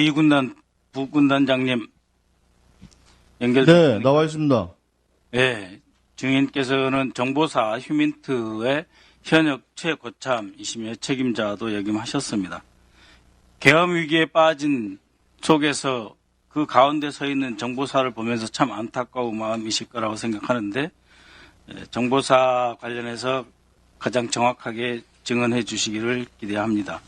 제2군단 부군단장님 네, 연결됐습니까? 나와 있습니다. 네, 증인께서는 정보사 휴민트의 현역 최고참이시며 책임자도 역임하셨습니다. 계엄 위기에 빠진 속에서 그 가운데 서 있는 정보사를 보면서 참 안타까운 마음이실 거라고 생각하는데, 정보사 관련해서 가장 정확하게 증언해 주시기를 기대합니다.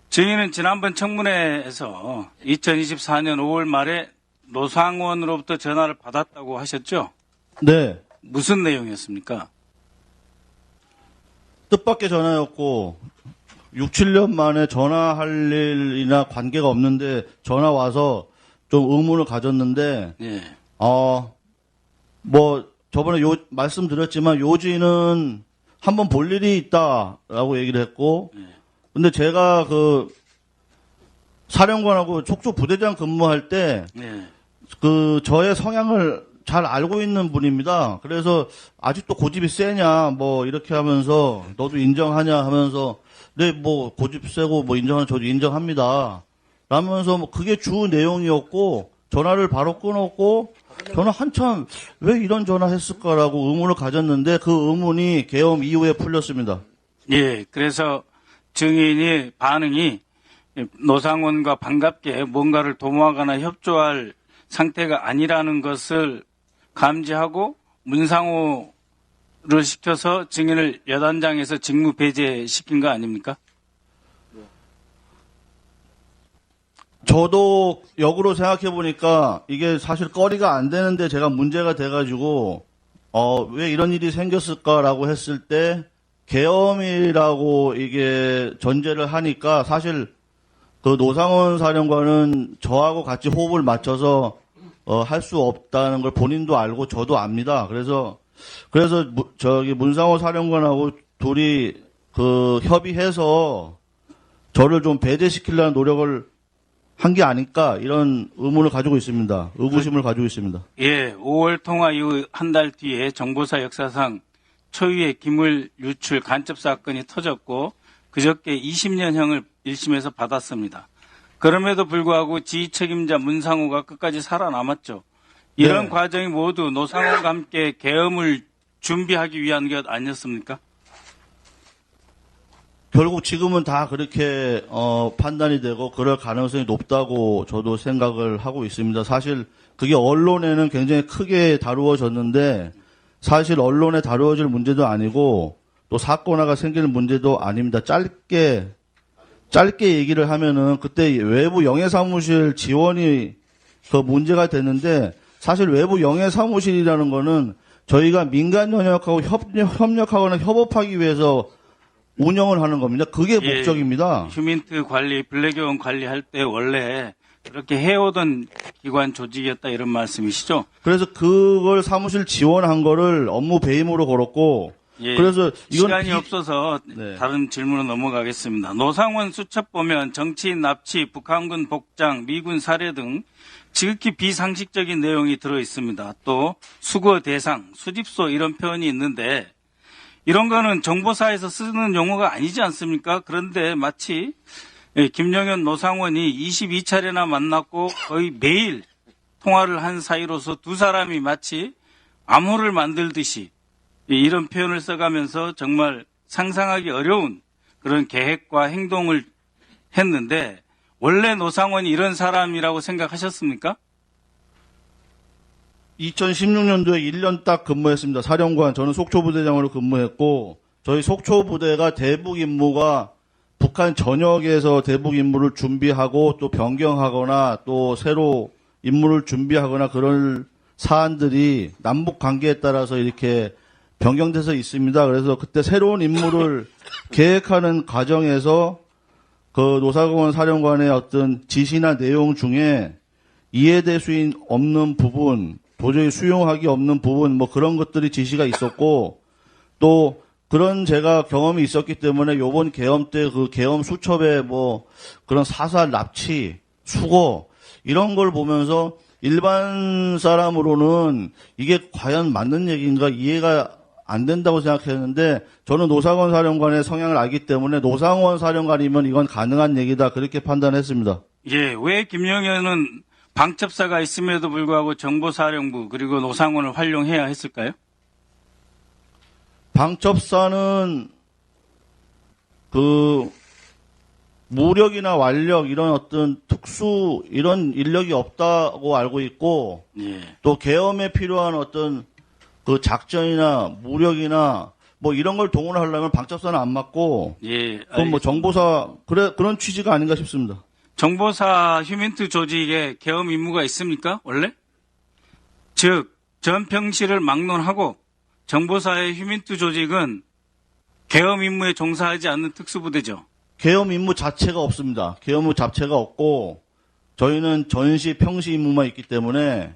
증인은 지난번 청문회에서 2024년 5월 말에 노상원으로부터 전화를 받았다고 하셨죠? 네, 무슨 내용이었습니까? 뜻밖의 전화였고 6, 7년 만에 전화할 일이나 관계가 없는데 전화 와서 좀 의문을 가졌는데 예. 뭐 저번에 말씀드렸지만 요지는 한번 볼 일이 있다라고 얘기를 했고, 근데 제가 그 사령관하고 속초 부대장 근무할 때 예. 그 저의 성향을 잘 알고 있는 분입니다. 그래서 아직도 고집이 세냐 뭐 이렇게 하면서 너도 인정하냐 하면서 네 뭐 고집 세고 뭐 인정하는 저도 인정합니다. 라면서 뭐 그게 주 내용이었고 전화를 바로 끊었고 저는 한참 왜 이런 전화 했을까라고 의문을 가졌는데 그 의문이 계엄 이후에 풀렸습니다. 예. 그래서 증인이 반응이 노상원과 반갑게 뭔가를 도모하거나 협조할 상태가 아니라는 것을 감지하고 문상호를 시켜서 증인을 여단장에서 직무 배제시킨 거 아닙니까? 저도 역으로 생각해 보니까 이게 사실 거리가 안 되는데 제가 문제가 돼가지고 왜 이런 일이 생겼을까라고 했을 때 계엄이라고 이게 전제를 하니까 사실 그 노상원 사령관은 저하고 같이 호흡을 맞춰서 할 수 없다는 걸 본인도 알고 저도 압니다. 그래서 저기 문상호 사령관하고 둘이 그 협의해서 저를 좀 배제시키려는 노력을 한 게 아닐까 이런 의문을 가지고 있습니다. 의구심을 가지고 있습니다. 예. 5월 통화 이후 한 달 뒤에 정보사 역사상 초유의 기물 유출 간첩 사건이 터졌고 그저께 20년형을 1심에서 받았습니다. 그럼에도 불구하고 지휘 책임자 문상호가 끝까지 살아남았죠. 이런 네. 과정이 모두 노상호와 함께 계엄을 준비하기 위한 것 아니었습니까? 결국 지금은 다 그렇게 판단이 되고 그럴 가능성이 높다고 저도 생각을 하고 있습니다. 사실 그게 언론에는 굉장히 크게 다루어졌는데 사실 언론에 다루어질 문제도 아니고 또 사건화가 생기는 문제도 아닙니다. 짧게 얘기를 하면은 그때 외부 영해사무실 지원이 그 문제가 됐는데 사실 외부 영해사무실이라는 거는 저희가 민간 영역하고 협력하거나 협업하기 위해서 운영을 하는 겁니다. 그게 예, 목적입니다. 휴민트 관리, 블랙여원 관리할 때 원래 그렇게 해오던 기관 조직이었다 이런 말씀이시죠? 그래서 그걸 사무실 지원한 거를 업무 배임으로 걸었고, 예, 그래서 이건 시간이 없어서 네. 다른 질문으로 넘어가겠습니다. 노상원 수첩 보면 정치인 납치, 북한군 복장, 미군 사례 등 지극히 비상식적인 내용이 들어 있습니다. 또 수거 대상, 수집소 이런 표현이 있는데 이런 거는 정보사에서 쓰는 용어가 아니지 않습니까? 그런데 마치 김영현 노상원이 22차례나 만났고 거의 매일 통화를 한 사이로서 두 사람이 마치 암호를 만들듯이 이런 표현을 써가면서 정말 상상하기 어려운 그런 계획과 행동을 했는데 원래 노상원이 이런 사람이라고 생각하셨습니까? 2016년도에 1년 딱 근무했습니다. 사령관, 저는 속초부대장으로 근무했고, 저희 속초부대가 대북 임무가 북한 전역에서 대북 임무를 준비하고 또 변경하거나 또 새로 임무를 준비하거나 그런 사안들이 남북 관계에 따라서 이렇게 변경돼서 있습니다. 그래서 그때 새로운 임무를 계획하는 과정에서 그 노상원 사령관의 어떤 지시나 내용 중에 이해될 수 없는 부분, 도저히 수용하기 없는 부분, 뭐 그런 것들이 지시가 있었고, 또 그런 제가 경험이 있었기 때문에 요번 계엄 때 그 계엄 수첩에 뭐 그런 사살 납치, 수거, 이런 걸 보면서 일반 사람으로는 이게 과연 맞는 얘기인가 이해가 안 된다고 생각했는데 저는 노상원 사령관의 성향을 알기 때문에 노상원 사령관이면 이건 가능한 얘기다 그렇게 판단했습니다. 예, 왜 김영현은 방첩사가 있음에도 불구하고 정보사령부 그리고 노상원을 활용해야 했을까요? 방첩사는 그 무력이나 완력 이런 어떤 특수 이런 인력이 없다고 알고 있고 예. 또 계엄에 필요한 어떤 그 작전이나 무력이나 뭐 이런 걸 동원하려면 방첩사는 안 맞고 예. 그건 뭐 정보사 그런 취지가 아닌가 싶습니다. 정보사 휴민트 조직에 계엄 임무가 있습니까? 원래? 즉 전평시를 막론하고 정보사의 휴민트 조직은 계엄 임무에 종사하지 않는 특수부대죠. 계엄 임무 자체가 없습니다. 계엄 임무 자체가 없고 저희는 전시 평시 임무만 있기 때문에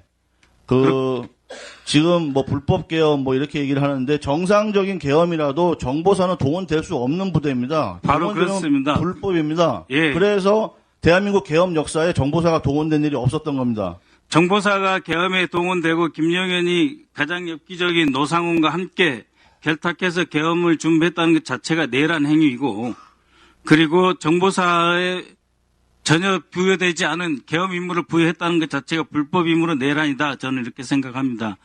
지금 뭐 불법 계엄 뭐 이렇게 얘기를 하는데 정상적인 계엄이라도 정보사는 동원될 수 없는 부대입니다. 바로 동원되면 그렇습니다. 불법입니다. 예. 그래서 대한민국 계엄 역사에 정보사가 동원된 일이 없었던 겁니다. 정보사가 계엄에 동원되고 김영현이 가장 엽기적인 노상훈과 함께 결탁해서 계엄을 준비했다는 것 자체가 내란 행위이고 그리고 정보사에 전혀 부여되지 않은 계엄 임무를 부여했다는 것 자체가 불법 임무로 내란이다. 저는 이렇게 생각합니다.